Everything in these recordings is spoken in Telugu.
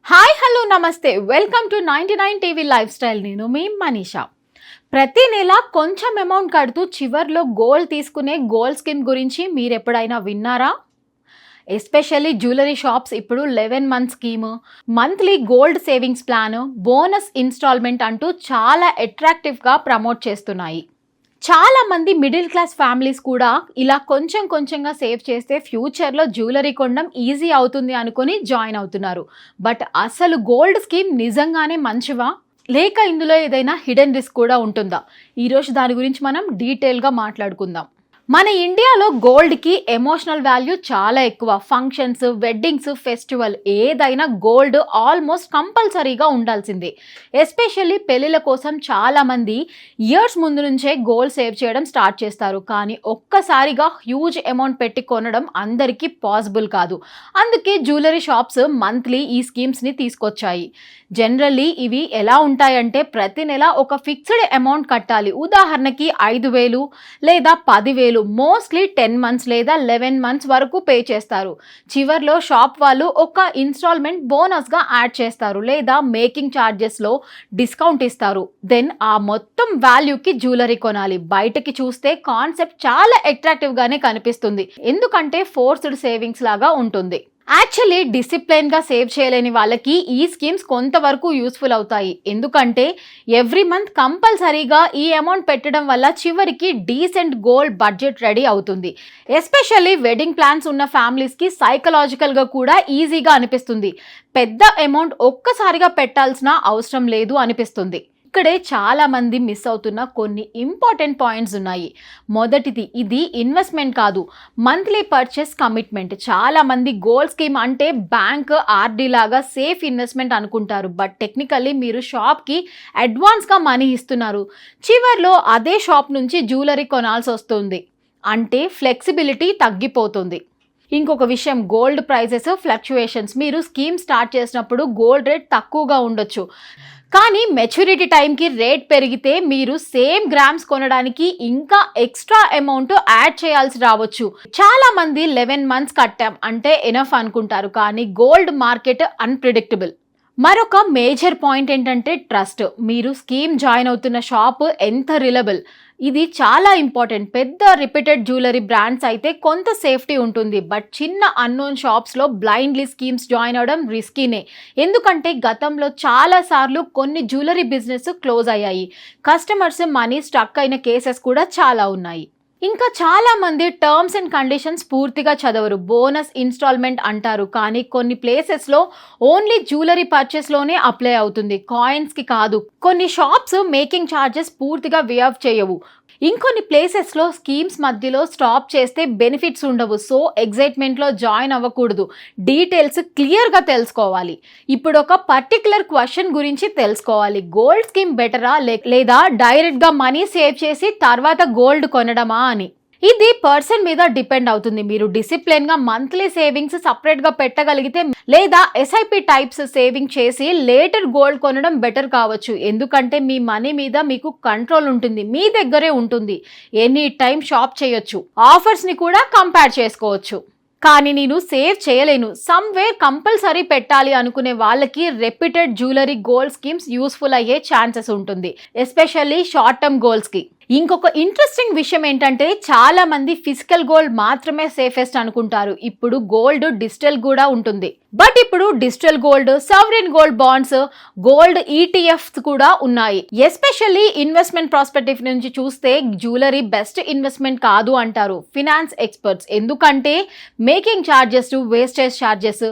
హాయ్ హలో నమస్తే welcome to 99 TV life style. నేను మీ మనీషా. ప్రతి నెల కొంచెం అమౌంట్ కడుతూ చివర్లో గోల్డ్ తీసుకునే గోల్డ్ స్కీమ్ గురించి మీరు ఎప్పుడైనా విన్నారా? ఎస్పెషల్లీ జ్యువెలరీ షాప్స్ ఇప్పుడు 11 month scheme, monthly gold savings plan, bonus instalment అంటూ చాలా అట్రాక్టివ్గా ప్రమోట్ చేస్తున్నాయి. చాలా మంది మిడిల్ క్లాస్ ఫ్యామిలీస్ కూడా ఇలా కొంచెం కొంచెంగా సేవ్ చేస్తే ఫ్యూచర్లో జ్యువెలరీ కొనడం ఈజీ అవుతుంది అనుకుని జాయిన్ అవుతున్నారు. బట్ అసలు గోల్డ్ స్కీమ్ నిజంగానే మంచివా, లేక ఇందులో ఏదైనా హిడెన్ రిస్క్ కూడా ఉంటుందా? ఈరోజు దాని గురించి మనం డీటెయిల్గా మాట్లాడుకుందాం. మన ఇండియాలో గోల్డ్కి ఎమోషనల్ వాల్యూ చాలా ఎక్కువ. ఫంక్షన్స్, వెడ్డింగ్స్, ఫెస్టివల్ ఏదైనా గోల్డ్ ఆల్మోస్ట్ కంపల్సరీగా ఉండాల్సిందే. ఎస్పెషల్లీ పెళ్ళిళ్ళ కోసం చాలామంది ఇయర్స్ ముందు నుంచే గోల్డ్ సేవ్ చేయడం స్టార్ట్ చేస్తారు. కానీ ఒక్కసారిగా హ్యూజ్ అమౌంట్ పెట్టి కొనడం అందరికీ పాసిబుల్ కాదు. అందుకే జ్యువెలరీ షాప్స్ మంత్లీ ఈ స్కీమ్స్ని తీసుకొచ్చాయి. జనరల్లీ ఇవి ఎలా ఉంటాయంటే ప్రతి నెల ఒక ఫిక్స్డ్ అమౌంట్ కట్టాలి. ఉదాహరణకి 5,000 లేదా 10,000 మోస్ట్లీ 10 మంత్స్ లేదా 11 మంత్స్ వరకు పే చేస్తారు. చివర్లో షాప్ వాళ్ళు ఒక ఇన్స్టాల్మెంట్ బోనస్గా యాడ్ చేస్తారు లేదా మేకింగ్ ఛార్జెస్లో డిస్కౌంట్ ఇస్తారు. దెన్ ఆ మొత్తం వాల్యూకి జ్యువెలరీ కొనాలి. బయటకి చూస్తే కాన్సెప్ట్ చాలా అట్రాక్టివ్గానే కనిపిస్తుంది, ఎందుకంటే ఫోర్స్డ్ సేవింగ్స్ లాగా ఉంటుంది. యాక్చువల్లీ డిసిప్లైన్గా సేవ్ చేయలేని వాళ్ళకి ఈ స్కీమ్స్ కొంతవరకు యూస్ఫుల్ అవుతాయి. ఎందుకంటే ఎవ్రీ మంత్ కంపల్సరీగా ఈ అమౌంట్ పెట్టడం వల్ల చివరికి డీసెంట్ గోల్డ్ బడ్జెట్ రెడీ అవుతుంది. ఎస్పెషల్లీ వెడ్డింగ్ ప్లాన్స్ ఉన్న ఫ్యామిలీస్కి సైకలాజికల్గా కూడా ఈజీగా అనిపిస్తుంది. పెద్ద అమౌంట్ ఒక్కసారిగా పెట్టాల్సిన అవసరం లేదు అనిపిస్తుంది. ఇక్కడే చాలా మంది మిస్ అవుతున్న కొన్ని ఇంపార్టెంట్ పాయింట్స్ ఉన్నాయి. మొదటిది, ఇది ఇన్వెస్ట్మెంట్ కాదు, మంత్లీ పర్చేస్ కమిట్మెంట్. చాలా మంది గోల్డ్ స్కీమ్ అంటే బ్యాంక్ ఆర్డీ లాగా సేఫ్ ఇన్వెస్ట్మెంట్ అనుకుంటారు. బట్ టెక్నికల్లీ మీరు షాప్కి అడ్వాన్స్గా మనీ ఇస్తున్నారు. చివర్లో అదే షాప్ నుంచి జ్యువెలరీ కొనాల్సి వస్తుంది, అంటే ఫ్లెక్సిబిలిటీ తగ్గిపోతుంది. ఇంకొక విషయం, గోల్డ్ ప్రైజెస్ ఫ్లక్చుయేషన్స్. మీరు స్కీమ్ స్టార్ట్ చేసినప్పుడు గోల్డ్ రేట్ తక్కువగా ఉండొచ్చు, కానీ మెచ్యూరిటీ టైంకి రేట్ పెరిగితే మీరు సేమ్ గ్రామ్స్ కొనడానికి ఇంకా ఎక్స్ట్రా అమౌంట్ యాడ్ చేయాల్సి రావచ్చు. చాలా మంది 11 మంత్స్ కట్టాం అంటే ఎనఫ్ అనుకుంటారు, కానీ గోల్డ్ మార్కెట్ అన్ప్రిడిక్టబుల్. మరొక మేజర్ పాయింట్ ఏంటంటే ట్రస్ట్. మీరు స్కీమ్ జాయిన్ అవుతున్న షాప్ ఎంత రిలయబుల్, ఇది చాలా ఇంపార్టెంట్. పెద్ద రిపీటెడ్ జ్యువెలరీ బ్రాండ్స్ అయితే కొంత సేఫ్టీ ఉంటుంది, బట్ చిన్న అన్నోన్ షాప్స్లో బ్లైండ్లీ స్కీమ్స్ జాయిన్ అవడం రిస్కీనే. ఎందుకంటే గతంలో చాలాసార్లు కొన్ని జ్యువెలరీ బిజినెస్ క్లోజ్ అయ్యాయి. కస్టమర్స్ మనీ స్టక్ అయిన కేసెస్ కూడా చాలా ఉన్నాయి. ఇంకా చాలా మంది టర్మ్స్ అండ్ కండిషన్స్ పూర్తిగా చదవరు. బోనస్ ఇన్స్టాల్మెంట్ అంటారు, కానీ కొన్ని ప్లేసెస్లో ఓన్లీ జ్యువెలరీ పర్చేస్లోనే అప్లై అవుతుంది, కాయిన్స్కి కాదు. కొన్ని షాప్స్ మేకింగ్ ఛార్జెస్ పూర్తిగా వేవ్ చేయవు. ఇంకొన్ని ప్లేసెస్లో స్కీమ్స్ మధ్యలో స్టాప్ చేస్తే బెనిఫిట్స్ ఉండవు. సో ఎగ్జైట్మెంట్లో జాయిన్ అవ్వకూడదు. డీటెయిల్స్ క్లియర్గా తెలుసుకోవాలి. ఇప్పుడు ఒక పర్టికులర్ క్వశ్చన్ గురించి తెలుసుకోవాలి. గోల్డ్ స్కీమ్ బెటరా లేదా డైరెక్ట్గా మనీ సేవ్ చేసి తర్వాత గోల్డ్ కొనడమా అని. ఇది పర్సన్ మీద డిపెండ్ అవుతుంది. మీరు డిసిప్లిన్గా మంత్లీ సేవింగ్స్ సపరేట్గా పెట్టగలిగితే లేదా ఎస్ఐపి టైప్స్ సేవింగ్ చేసి లేటర్ గోల్డ్ కొనడం బెటర్ కావచ్చు. ఎందుకంటే మీ మనీ మీద మీకు కంట్రోల్ ఉంటుంది, మీ దగ్గరే ఉంటుంది. ఎనీ టైం షాప్ చేయొచ్చు, ఆఫర్స్ని కూడా కంపేర్ చేసుకోవచ్చు. కానీ నేను సేవ్ చేయలేను, సమ్వేర్ కంపల్సరీ పెట్టాలి అనుకునే వాళ్ళకి reputed jewellery gold schemes useful అయ్యే ఛాన్సెస్ ఉంటుంది, ఎస్పెషల్లీ షార్ట్ టర్మ్ గోల్స్కి. ఇంకొక ఇంట్రెస్టింగ్ విషయం ఏంటంటే చాలా మంది ఫిజికల్ గోల్డ్ మాత్రమే సేఫెస్ట్ అనుకుంటారు. ఇప్పుడు గోల్డ్ డిజిటల్ కూడా ఉంటుంది. బట్ ఇప్పుడు digital gold, sovereign gold bonds, gold ETFs కూడా ఉన్నాయి. ఎస్పెషల్లీ ఇన్వెస్ట్మెంట్ ప్రాస్పెక్టివ్ నుంచి చూస్తే జ్యువెలరీ బెస్ట్ ఇన్వెస్ట్మెంట్ కాదు అంటారు ఫినాన్స్ ఎక్స్పర్ట్స్. ఎందుకంటే making charges, wastage charges,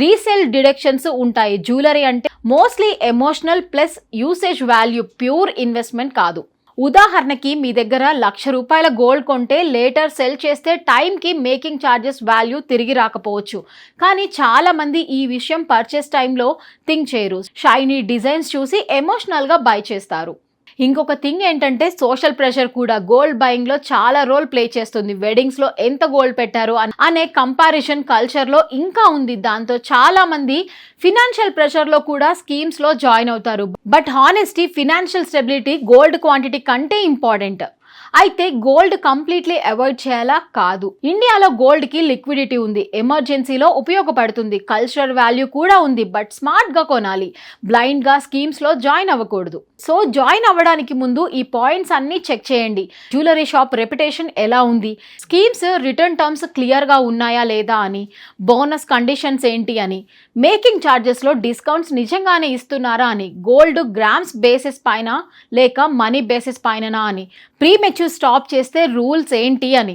resale deductions ఉంటాయి. జ్యువెలరీ అంటే mostly emotional plus usage value, pure investment కాదు. ఉదాహరణకి మీ దగ్గర ₹1,00,000 గోల్డ్ కొంటే లేటర్ సెల్ చేస్తే టైంకి మేకింగ్ ఛార్జెస్ వాల్యూ తిరిగి రాకపోవచ్చు. కానీ చాలా మంది ఈ విషయం పర్చేస్ టైంలో థింక్ చేయరు. షైనీ డిజైన్స్ చూసి ఎమోషనల్గా బై చేస్తారు. ఇంకొక థింగ్ ఏంటంటే సోషల్ ప్రెషర్ కూడా గోల్డ్ బయింగ్లో చాలా రోల్ ప్లే చేస్తుంది. వెడ్డింగ్స్లో ఎంత గోల్డ్ పెట్టారు అనే కంపారిజన్ కల్చర్లో ఇంకా ఉంది. దాంతో చాలా మంది ఫినాన్షియల్ ప్రెషర్లో కూడా స్కీమ్స్లో జాయిన్ అవుతారు. But honesty, financial stability gold quantity కంటే ఇంపార్టెంట్. అయితే గోల్డ్ కంప్లీట్లీ అవాయిడ్ చేయాలా? కాదు. ఇండియాలో గోల్డ్ కి లిక్విడిటీ ఉంది, ఎమర్జెన్సీలో ఉపయోగపడుతుంది, కల్చరల్ వాల్యూ కూడా ఉంది. బట్ స్మార్ట్ గా కొనాలి, బ్లైండ్ గా స్కీమ్స్ లో జాయిన్ అవ్వకూడదు. సో జాయిన్ అవ్వడానికి ముందు ఈ పాయింట్స్ అన్ని చెక్ చేయండి. జ్యువెలరీ షాప్ రెప్యుటేషన్ ఎలా ఉంది, స్కీమ్స్ రిటర్న్ టర్మ్స్ క్లియర్ గా ఉన్నాయా లేదా అని, బోనస్ కండిషన్స్ ఏంటి అని, మేకింగ్ ఛార్జెస్ లో డిస్కౌంట్స్ నిజంగానే ఇస్తున్నారా అని, గోల్డ్ గ్రామ్స్ బేసిస్ పైన లేక మనీ బేసిస్ పైననా అని, ప్రీ మెచ్యూర్ స్టాప్ చేస్తే రూల్స్ ఏంటి అని.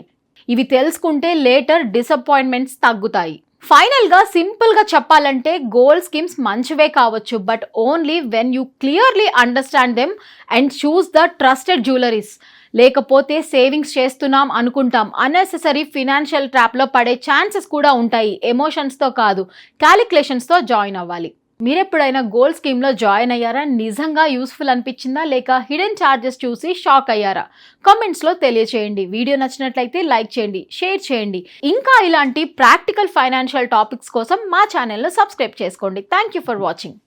ఇవి తెలుసుకుంటే లేటర్ డిసప్పాయింట్మెంట్స్ తగ్గుతాయి. ఫైనల్ గా సింపుల్ గా చెప్పాలంటే గోల్డ్ స్కీమ్స్ మంచివే కావచ్చు, but only when you clearly understand them and choose the trusted jewelleries. లేకపోతే సేవింగ్స్ చేస్తున్నాం అనుకుంటాం, అన్నెసెసరీ ఫినాన్షియల్ ట్రాప్ లో పడే ఛాన్సెస్ కూడా ఉంటాయి. ఎమోషన్స్ తో కాదు, క్యాలిక్యులేషన్స్ తో జాయిన్ అవ్వాలి. మీరెప్పుడైనా గోల్డ్ స్కీమ్ లో జాయిన్ అయ్యారా? నిజంగా యూస్ఫుల్ అనిపించిందా లేక హిడెన్ ఛార్జెస్ చూసి షాక్ అయ్యారా? కామెంట్స్ లో తెలియచేయండి. వీడియో నచ్చినట్లయితే లైక్ చేయండి, షేర్ చేయండి. ఇంకా ఇలాంటి ప్రాక్టికల్ ఫైనాన్షియల్ టాపిక్స్ కోసం మా ఛానల్ ను సబ్స్క్రైబ్ చేసుకోండి. Thank you for watching.